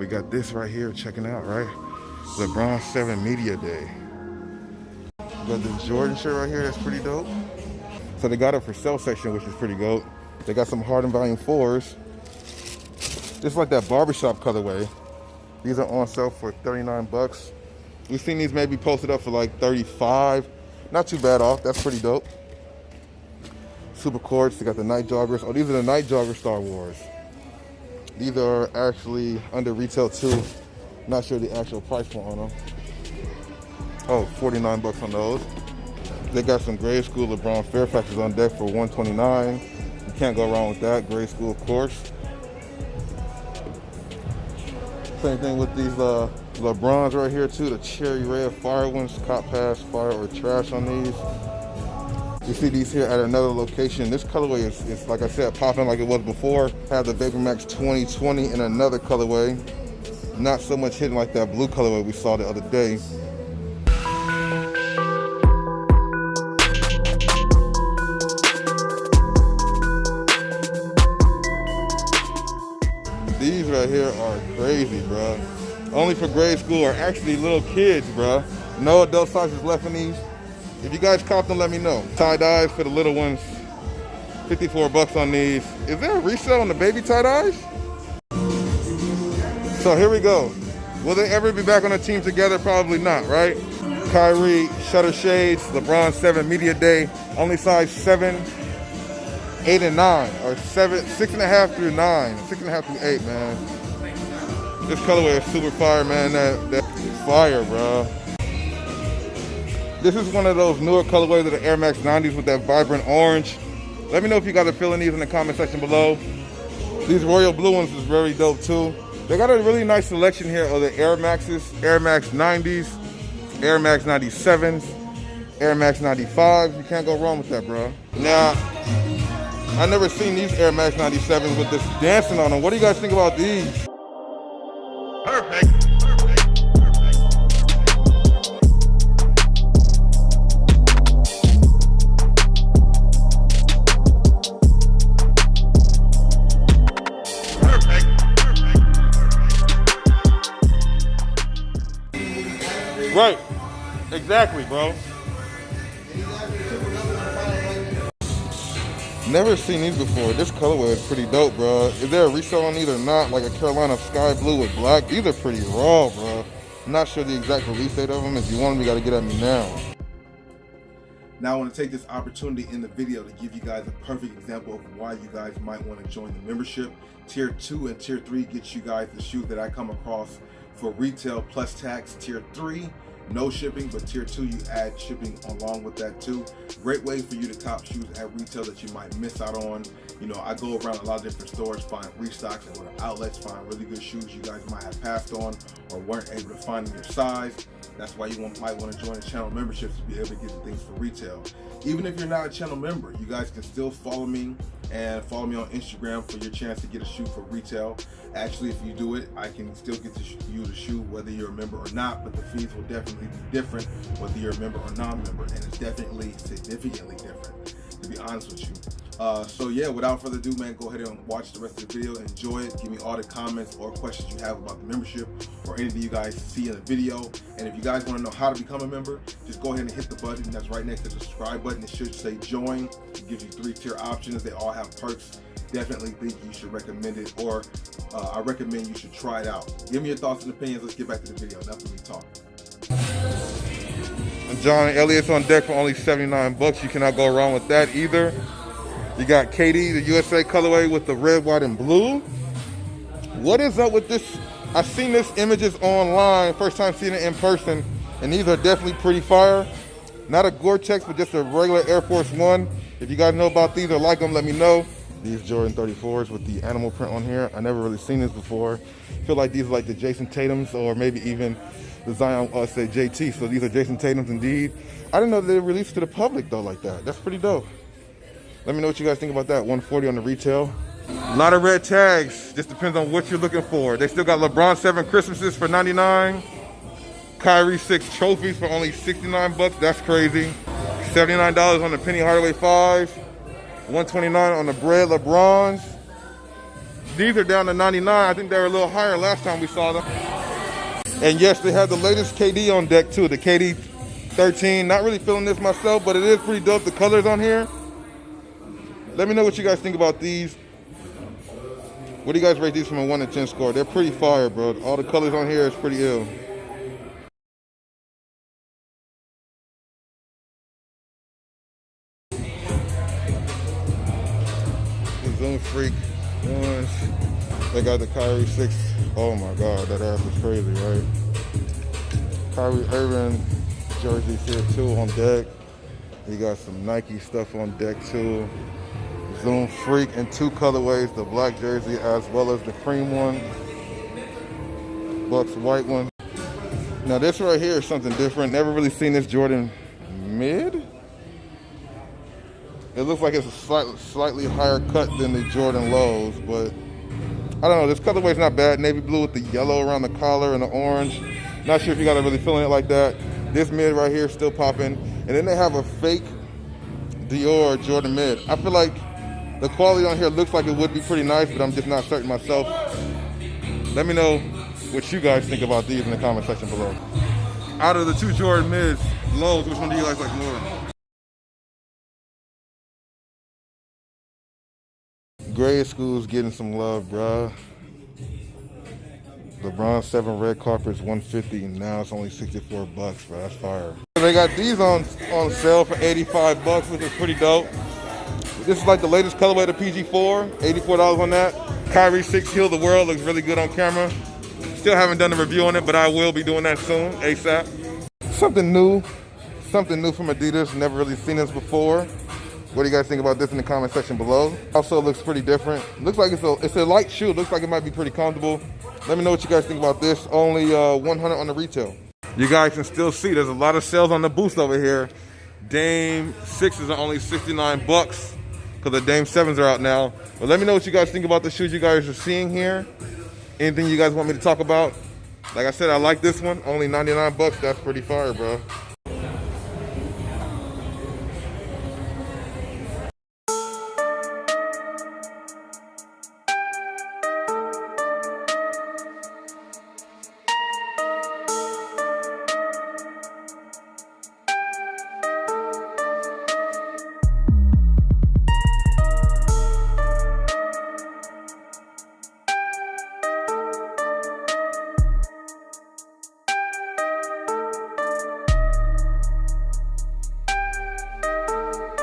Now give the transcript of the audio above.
got this right here, checking out, right? LeBron 7 Media Day. Got the Jordan shirt right here, that's pretty dope. So they got it for sale section, which is pretty dope. They got some Harden Volume 4s. This is like that barbershop colorway. These are on sale for 39 bucks. We've seen these maybe posted up for like 35. Not too bad off, that's pretty dope. Super Courts, they got the night joggers. Oh, these are the night jogger Star Wars. These are actually under retail too. Not sure the actual price point on them. Oh, 49 bucks on those. They got some grade school LeBron Fairfaxes on deck for 129. You can't go wrong with that, grade school of course. Same thing with these LeBrons right here too, the cherry red fire ones, cop pass, fire or trash on these. You see these here at another location. This colorway is like I said, popping like it was before. Have the Vapor Max 2020 in another colorway. Not so much hitting like that blue colorway we saw the other day. These right here are crazy, bro. Only for grade school or actually little kids, bro. No adult sizes left in these. If you guys cop them, let me know. Tie-dyes for the little ones. 54 bucks on these. Is there a resale on the baby tie-dyes? So here we go. Will they ever be back on a team together? Probably not, right? Kyrie, Shutter Shades, LeBron 7 Media Day. Only size 7, 8, and 9. Or 7, 6.5 through 9. 6.5 through 8, man. This colorway is super fire, man. That is fire, bro. This is one of those newer colorways of the Air Max 90s with that vibrant orange. Let me know if you guys are feeling these in the comment section below. These royal blue ones is very dope too. They got a really nice selection here of the Air Maxes, Air Max 90s, Air Max 97s, Air Max 95s. You can't go wrong with that, bro. Now, I never seen these Air Max 97s with this dancing on them. What do you guys think about these? Perfect. Right, exactly, bro. Never seen these before. This colorway is pretty dope, bro. Is there a resale on these or not? Like a Carolina sky blue with black. These are pretty raw, bro. I'm not sure the exact release date of them. If you want them, you gotta get at me now. Now I want to take this opportunity in the video to give you guys a perfect example of why you guys might want to join the membership. Tier 2 and Tier 3 gets you guys the shoes that I come across for retail plus tax. Tier 3, no shipping, but Tier 2, you add shipping along with that too. Great way for you to cop shoes at retail that you might miss out on. You know, I go around a lot of different stores, find restocks, and go to outlets, find really good shoes you guys might have passed on or weren't able to find in your size. That's why you might want to join the channel memberships to be able to get the things for retail. Even if you're not a channel member, you guys can still follow me and follow me on Instagram for your chance to get a shoe for retail. Actually, if you do it, I can still get you the shoe whether you're a member or not, but the fees will definitely be different whether you're a member or non-member, and it's definitely significantly different, to be honest with you. So yeah, without further ado, man, go ahead and watch the rest of the video, enjoy it, give me all the comments or questions you have about the membership or anything you guys see in the video. And if you guys want to know how to become a member, just go ahead and hit the button that's right next to the subscribe button. It should say join. It gives you 3-tier options. They all have perks. Definitely think you should recommend it, or I recommend you should try it out. Give me your thoughts and opinions. Let's get back to the video. Enough of me talking. John Elliott's on deck for only 79 bucks. You cannot go wrong with that either. You got KD, the USA colorway with the red, white, and blue. What is up with this? I've seen this images online, first time seeing it in person, and these are definitely pretty fire. Not a Gore-Tex, but just a regular Air Force One. If you guys know about these or like them, let me know. These Jordan 34s with the animal print on here. I never really seen this before. I feel like these are like the Jason Tatums or maybe even the Zion, say JT. So these are Jason Tatums indeed. I didn't know they released to the public though like that. That's pretty dope. Let me know what you guys think about that. 140 on the retail. A lot of red tags. Just depends on what you're looking for. They still got LeBron 7 Christmases for 99. Kyrie 6 trophies for only 69 bucks. That's crazy. $79 on the Penny Hardaway 5. $129 on the bread LeBrons. These are down to 99. I think they were a little higher last time we saw them. And yes, they have the latest KD on deck too, the KD 13. Not really feeling this myself, but it is pretty dope. The colors on here. Let me know what you guys think about these. What do you guys rate these from a 1 to 10 score? They're pretty fire, bro. All the colors on here is pretty ill. The Zoom Freak ones. They got the Kyrie 6. Oh my God, that ass is crazy, right? Kyrie Irving jerseys here too on deck. You got some Nike stuff on deck too. Zoom Freak in 2 colorways, the black jersey as well as the cream one. Bucks white one. Now this right here is something different. Never really seen this Jordan mid. It looks like it's a slightly higher cut than the Jordan lows, but I don't know. This colorway is not bad. Navy blue with the yellow around the collar and the orange. Not sure if you guys are really feeling it like that. This mid right here is still popping. And then they have a fake Dior Jordan mid. I feel like the quality on here looks like it would be pretty nice, but I'm just not certain myself. Let me know what you guys think about these in the comment section below. Out of the 2 Jordan mids, lows, which one do you guys like more? Grade school's getting some love, bruh. LeBron 7 red carpets, 150, and now it's only 64 bucks, bro. That's fire. They got these on sale for 85 bucks, which is pretty dope. This is like the latest colorway to PG4, $84 on that. Kyrie 6 Heal the World looks really good on camera. Still haven't done a review on it, but I will be doing that soon, ASAP. Something new from Adidas. Never really seen this before. What do you guys think about this in the comment section below? Also looks pretty different. Looks like it's a light shoe. Looks like it might be pretty comfortable. Let me know what you guys think about this. Only 100 on the retail. You guys can still see there's a lot of sales on the boost over here. Dame 6s are only 69 bucks because the Dame 7s are out now. But let me know what you guys think about the shoes you guys are seeing here. Anything you guys want me to talk about? Like I said, I like this one. Only 99 bucks. That's pretty fire, bro.